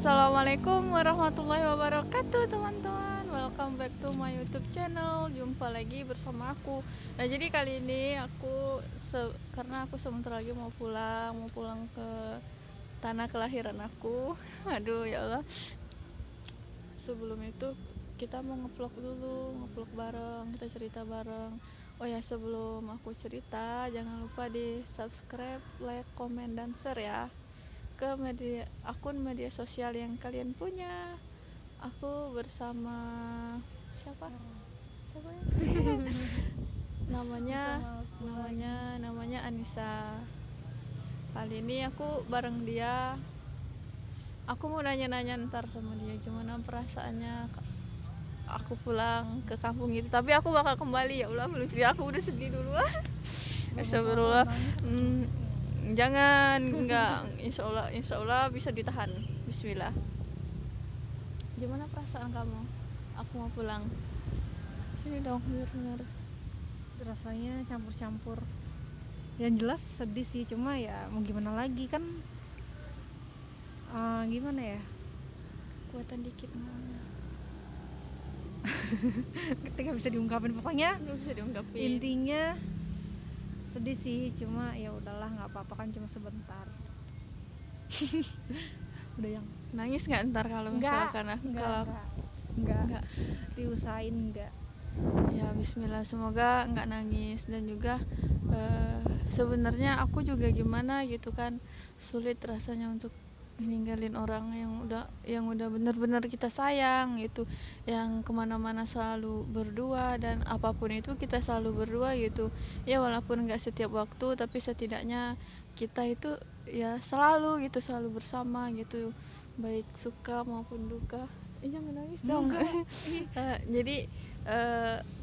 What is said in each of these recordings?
Assalamualaikum warahmatullahi wabarakatuh teman-teman. Welcome back to my YouTube channel. Jumpa lagi bersama aku. Nah jadi kali ini aku karena aku sebentar lagi mau pulang ke tanah kelahiran aku. Aduh ya Allah. Sebelum itu kita mau ngevlog dulu, ngevlog bareng, kita cerita bareng. Oh ya, sebelum aku cerita jangan lupa di subscribe, like, komen, dan share ya ke akun media sosial yang kalian punya. Aku bersama siapa ya? namanya Anissa. Kali ini aku bareng dia. Aku mau nanya-nanya ntar sama dia gimana perasaannya aku pulang ke kampung itu. Tapi aku bakal kembali, ya Allah, belum cerita, aku udah sedih duluan. Astagfirullah. Jangan, enggak, insya Allah bisa ditahan. Bismillah. Gimana perasaan kamu? Aku mau pulang. Sini dong, bener. Rasanya campur-campur. Yang jelas sedih sih, cuma ya mau gimana lagi kan. Gimana ya? Kuatan dikit ngomongnya. Ketika bisa diungkapin, pokoknya Nggak bisa diungkapin. intinya sedih sih, cuma ya udahlah, nggak apa-apa kan, cuma sebentar. Udah yang Nangis nggak ntar kalau misalkan aku enggak diusahain enggak. Ya Bismillah, semoga nggak nangis. Dan juga sebenarnya aku juga gimana gitu kan, sulit rasanya untuk ninggalin orang yang udah benar-benar kita sayang gitu, yang kemana-mana selalu berdua, dan apapun itu kita selalu berdua gitu ya, walaupun nggak setiap waktu tapi setidaknya kita itu ya selalu bersama gitu, baik suka maupun duka. Jangan nangis dong. Jadi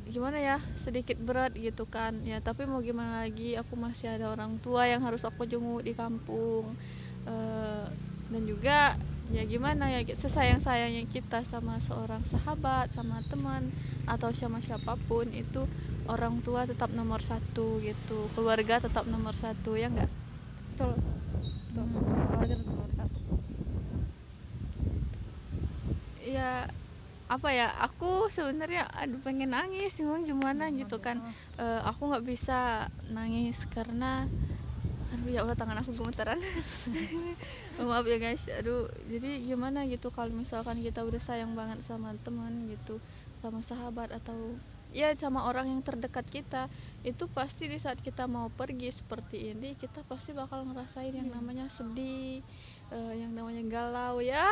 gimana ya, sedikit berat gitu kan ya, tapi mau gimana lagi, aku masih ada orang tua yang harus aku jenguk di kampung. Dan juga ya gimana ya, sesayang-sayangnya kita sama seorang sahabat, sama teman, atau sama siapapun itu, orang tua tetap nomor satu gitu, keluarga tetap nomor satu, ya enggak? Betul. Keluarga tetap nomor satu. Ya apa ya, aku sebenarnya pengen nangis, gimana gitu kan. Aku nggak bisa nangis karena aduh ya Allah, tangan aku gemetaran. Maaf ya guys. Aduh, jadi gimana gitu kalau misalkan kita udah sayang banget sama teman gitu, sama sahabat, atau ya sama orang yang terdekat kita, itu pasti di saat kita mau pergi seperti ini, kita pasti bakal ngerasain yang namanya sedih, yang namanya galau ya,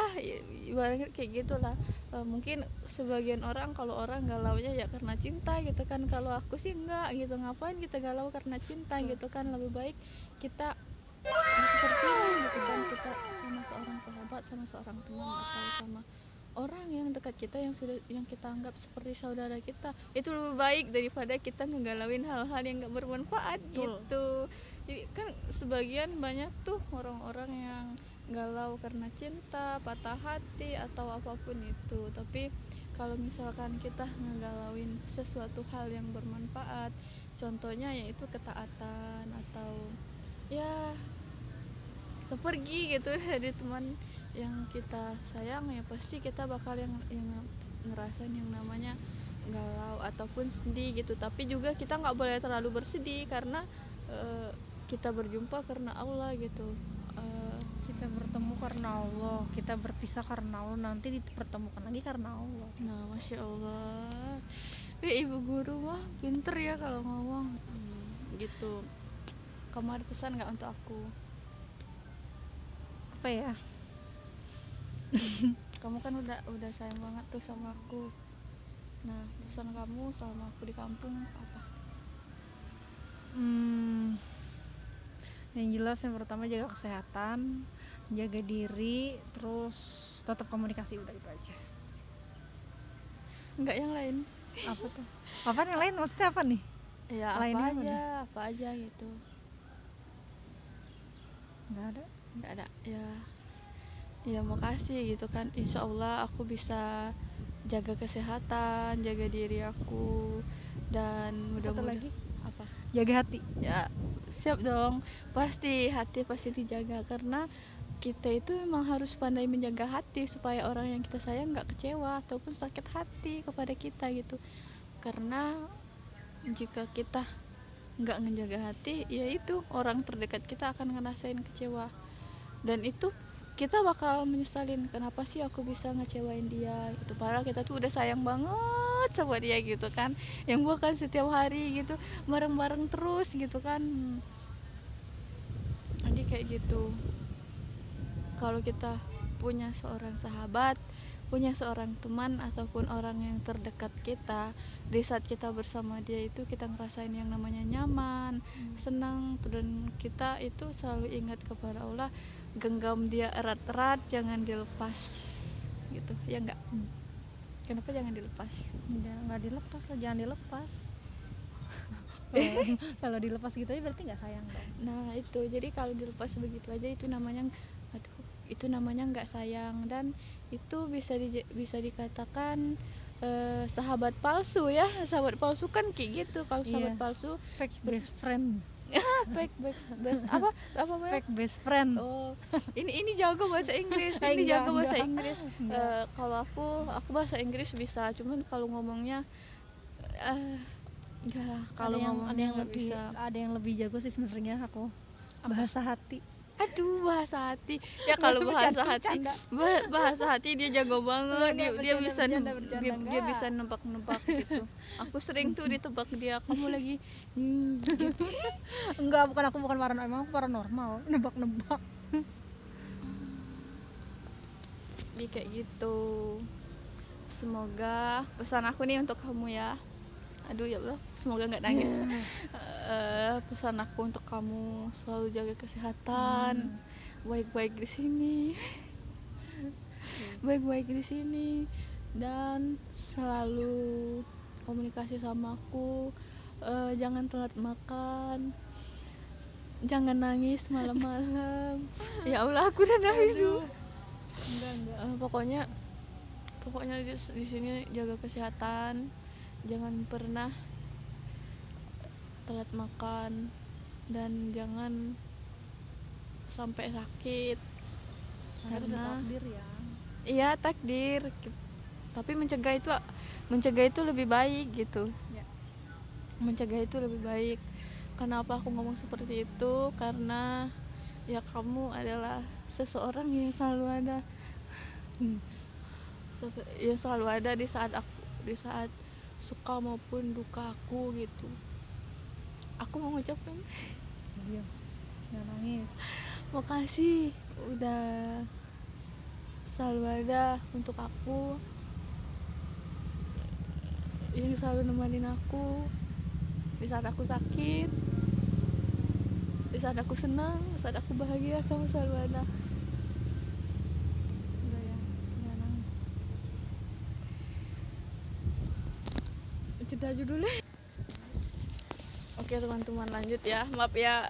ibaratnya kayak gitulah. Mungkin sebagian orang, kalau orang galaunya ya karena cinta gitu kan, kalau aku sih enggak gitu, ngapain kita galau karena cinta gitu kan, lebih baik kita seperti ini gitu kan, kita sama seorang sahabat, sama seorang teman, atau sama orang yang dekat kita yang kita anggap seperti saudara kita, itu lebih baik daripada kita ngegalauin hal-hal yang gak bermanfaat. Betul. Gitu. Jadi kan sebagian banyak tuh orang-orang yang galau karena cinta, patah hati, atau apapun itu. Tapi kalau misalkan kita ngegalauin sesuatu hal yang bermanfaat, contohnya yaitu ketaatan, atau ya kita pergi gitu dari teman yang kita sayang, ya pasti kita bakal yang ngerasain yang namanya galau ataupun sedih gitu. Tapi juga kita nggak boleh terlalu bersedih karena kita berjumpa karena Allah gitu. Kita bertemu karena Allah, kita berpisah karena Allah, nanti dipertemukan lagi karena Allah. Nah, masya Allah, ibu guru mah pinter ya kalau ngomong. Gitu. Kamu ada pesan nggak untuk aku? Apa ya? Kamu kan udah sayang banget tuh sama aku. Nah, pesan kamu selama aku di kampung apa? Yang jelas, yang pertama jaga kesehatan, jaga diri, terus tetap komunikasi, udah itu aja. Enggak yang lain? Apa tuh? Apa yang lain, maksudnya apa nih? Ya apa aja gitu. Nggak ada. Ya makasih gitu kan, insya Allah aku bisa jaga kesehatan, jaga diri aku, dan mudah-mudahan lagi apa, jaga hati. ya siap dong, pasti hati pasti dijaga, karena kita itu memang harus pandai menjaga hati supaya orang yang kita sayang nggak kecewa ataupun sakit hati kepada kita gitu. Karena jika kita nggak ngejaga hati, ya itu orang terdekat kita akan ngerasain kecewa, dan itu kita bakal menyesalin kenapa sih aku bisa ngecewain dia gitu, padahal kita tuh udah sayang banget sama dia gitu kan, yang bahkan setiap hari gitu bareng-bareng terus gitu kan. Jadi kayak gitu, kalau kita punya seorang sahabat, punya seorang teman ataupun orang yang terdekat kita, di saat kita bersama dia itu kita ngerasain yang namanya nyaman, senang, dan kita itu selalu ingat kepada Allah, genggam dia erat-erat, jangan dilepas gitu ya enggak. Kenapa jangan dilepas? Ya, nggak dilepas lah, jangan dilepas. Kalau dilepas gitu aja berarti nggak sayang dong. Nah itu, jadi kalau dilepas begitu aja itu namanya, aduh, itu namanya nggak sayang, dan itu bisa dikatakan sahabat palsu ya. Sahabat palsu kan kayak gitu. Kalau sahabat Iya. palsu Fake best friend. fake best apa namanya? Fake best friend. Oh, ini jago bahasa Inggris. Ini Enggak, jago bahasa enggak. Inggris. Enggak. Kalau aku bahasa Inggris bisa, cuman kalau ngomongnya enggak lah. Kalau ngomongnya nggak lebih, bisa. ada yang lebih jago sih sebenarnya aku. Bahasa hati. Aduh, bahasa hati ya. Kalau bahasa hati, bahasa hati dia jago banget. Dia bisa dia bisa nebak-nebak gitu. Aku sering tuh ditebak dia, kamu lagi gitu. Enggak, aku bukan paranormal, emang aku paranormal, nebak-nebak. Jadi kayak gitu. Semoga pesan aku nih untuk kamu ya. Aduh ya Allah, semoga nggak nangis. Pesan aku untuk kamu, selalu jaga kesehatan, baik-baik di sini, baik-baik di sini, dan selalu komunikasi sama aku. Jangan telat makan, jangan nangis malam-malam. Ya Allah, aku udah nangis tuh. Enggak. Pokoknya di sini jaga kesehatan, jangan pernah telat makan, dan jangan sampai sakit. Karena takdir ya. iya takdir, tapi mencegah itu lebih baik gitu Ya. Mencegah itu lebih baik. Kenapa aku ngomong seperti itu? Karena ya kamu adalah seseorang yang selalu ada yang selalu ada di saat suka maupun duka aku gitu. Aku mau ngucapin Iya. Jangan nangis. makasih udah selalu ada untuk aku, yang selalu nemenin aku di saat aku sakit, di saat aku senang, di saat aku bahagia. Kamu selalu ada. Udah ya, jangan nangis. Cerita aja dulu. Oke teman-teman, lanjut ya. Maaf ya,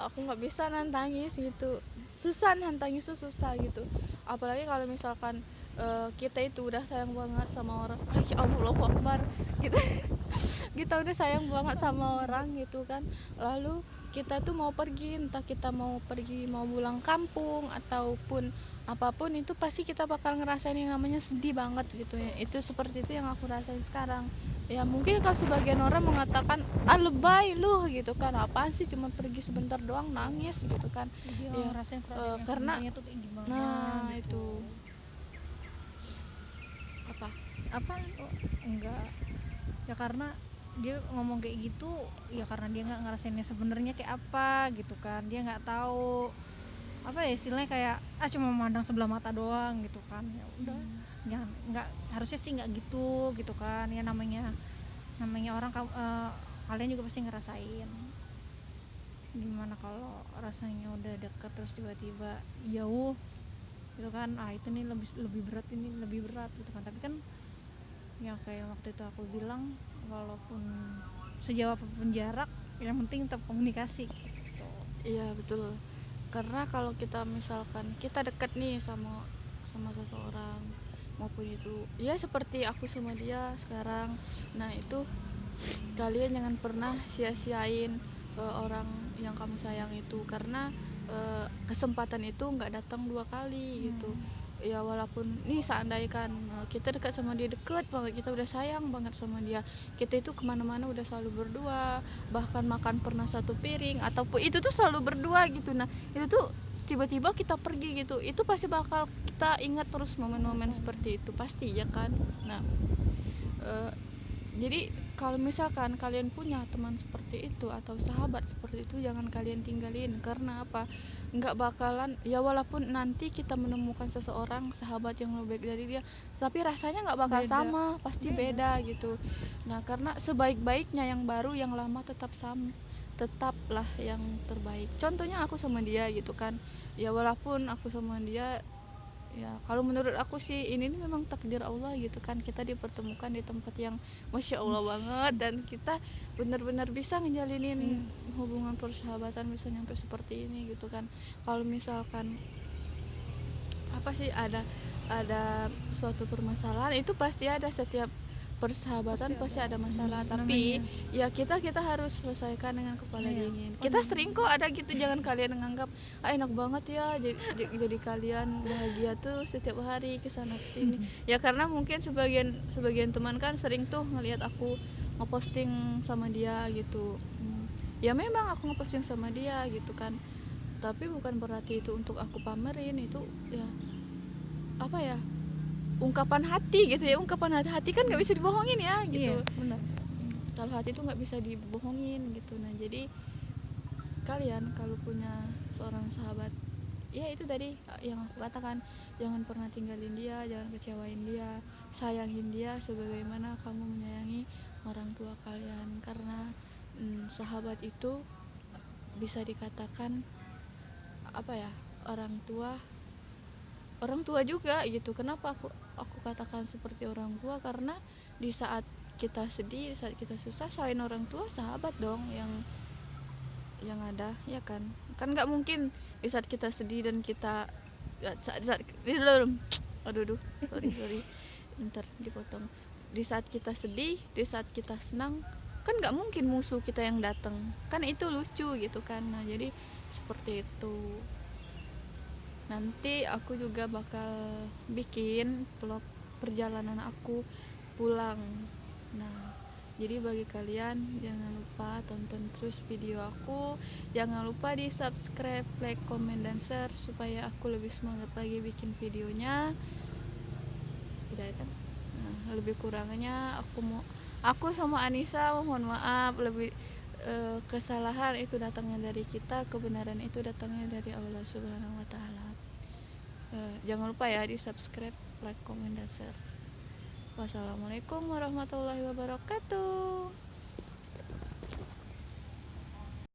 aku nggak bisa nantangis gitu. Susah nantangis tuh, susah gitu. Apalagi kalau misalkan kita itu udah sayang banget sama orang. Ya Allah, Allahu Akbar. Kita udah sayang banget sama orang gitu kan. Lalu kita tuh mau pergi, entah kita mau pergi, mau pulang kampung ataupun apapun, itu pasti kita bakal ngerasain yang namanya sedih banget gitu ya. Itu seperti itu yang aku rasain sekarang. Ya mungkin kalau sebagian orang mengatakan lebay lu gitu kan, apaan sih cuma pergi sebentar doang nangis gitu kan. Jadi Ya, ngerasain karena tuh kayak gimana. nah gitu. itu apa Oh, enggak. Ya karena dia ngomong kayak gitu ya karena dia nggak ngerasainnya sebenarnya kayak apa gitu kan. Dia nggak tahu apa ya istilahnya, kayak cuma memandang sebelah mata doang gitu kan. Ya udah, jangan, nggak harusnya sih nggak gitu kan. Ya namanya orang, kalian juga pasti ngerasain gimana kalau rasanya udah deket terus tiba-tiba jauh gitu kan. Itu nih lebih berat, ini lebih berat gitu kan. Tapi kan ya kayak waktu itu aku bilang, walaupun sejauh apapun jarak, yang penting tetap komunikasi gitu. iya betul. Karena kalau kita misalkan kita dekat nih sama seseorang, maupun itu ya seperti aku sama dia sekarang, nah itu kalian jangan pernah sia-siain orang yang kamu sayang itu. Karena kesempatan itu nggak datang 2 kali gitu. Ya walaupun nih seandainya kita dekat sama dia, deket banget, kita udah sayang banget sama dia, kita itu kemana-mana udah selalu berdua, bahkan makan pernah satu piring ataupun itu tuh selalu berdua gitu. Nah itu tuh tiba-tiba kita pergi gitu, itu pasti bakal kita ingat terus momen-momen seperti itu pasti ya kan. Nah jadi kalau misalkan kalian punya teman seperti itu atau sahabat seperti itu, jangan kalian tinggalin. Karena apa? Nggak bakalan, ya walaupun nanti kita menemukan seseorang sahabat yang lebih baik dari dia, tapi rasanya nggak bakal Beda. sama, pasti beda gitu. Nah karena sebaik-baiknya yang baru, yang lama tetap sama, tetaplah yang terbaik. Contohnya aku sama dia gitu kan, ya walaupun aku sama dia, ya kalau menurut aku sih ini nih memang takdir Allah gitu kan, kita dipertemukan di tempat yang masya Allah banget, dan kita benar-benar bisa ngejalinin hubungan persahabatan bisa nyampe seperti ini gitu kan. Kalau misalkan apa sih, ada suatu permasalahan, itu pasti ada, setiap persahabatan pasti ada masalah, tapi ya kita harus selesaikan dengan kepala dingin. Kita sering kok ada gitu, jangan kalian menganggap enak banget ya jadi kalian bahagia tuh setiap hari kesana kesini. Ya karena mungkin sebagian teman kan sering tuh ngelihat aku ngeposting sama dia gitu. Ya memang aku ngeposting sama dia gitu kan, tapi bukan berarti itu untuk aku pamerin. Itu ya apa ya, ungkapan hati gitu ya, ungkapan hati kan nggak bisa dibohongin ya gitu. Benar. Kalau hati itu nggak bisa dibohongin gitu. Nah jadi kalian kalau punya seorang sahabat, ya itu tadi yang aku katakan, jangan pernah tinggalin dia, jangan kecewain dia, sayangin dia sebagaimana kamu menyayangi orang tua kalian. Karena sahabat itu bisa dikatakan apa ya, orang tua juga gitu. Kenapa aku katakan seperti orang tua? Karena di saat kita sedih, di saat kita susah, selain orang tua, sahabat dong yang ada, ya kan. Kan nggak mungkin di saat kita sedih dan kita saat aduh sorry ntar dipotong. Di saat kita sedih, di saat kita senang, kan nggak mungkin musuh kita yang datang, kan itu lucu gitu kan. Nah jadi seperti itu. Nanti aku juga bakal bikin vlog perjalanan aku pulang. Nah, jadi bagi kalian jangan lupa tonton terus video aku. Jangan lupa di subscribe, like, comment, dan share supaya aku lebih semangat lagi bikin videonya. Udah kan? Nah, lebih kurangnya aku sama Anissa mohon maaf. Lebih kesalahan itu datangnya dari kita, kebenaran itu datangnya dari Allah Subhanahu wa Ta'ala. Jangan lupa ya di subscribe, like, comment, dan share. Wassalamualaikum warahmatullahi wabarakatuh.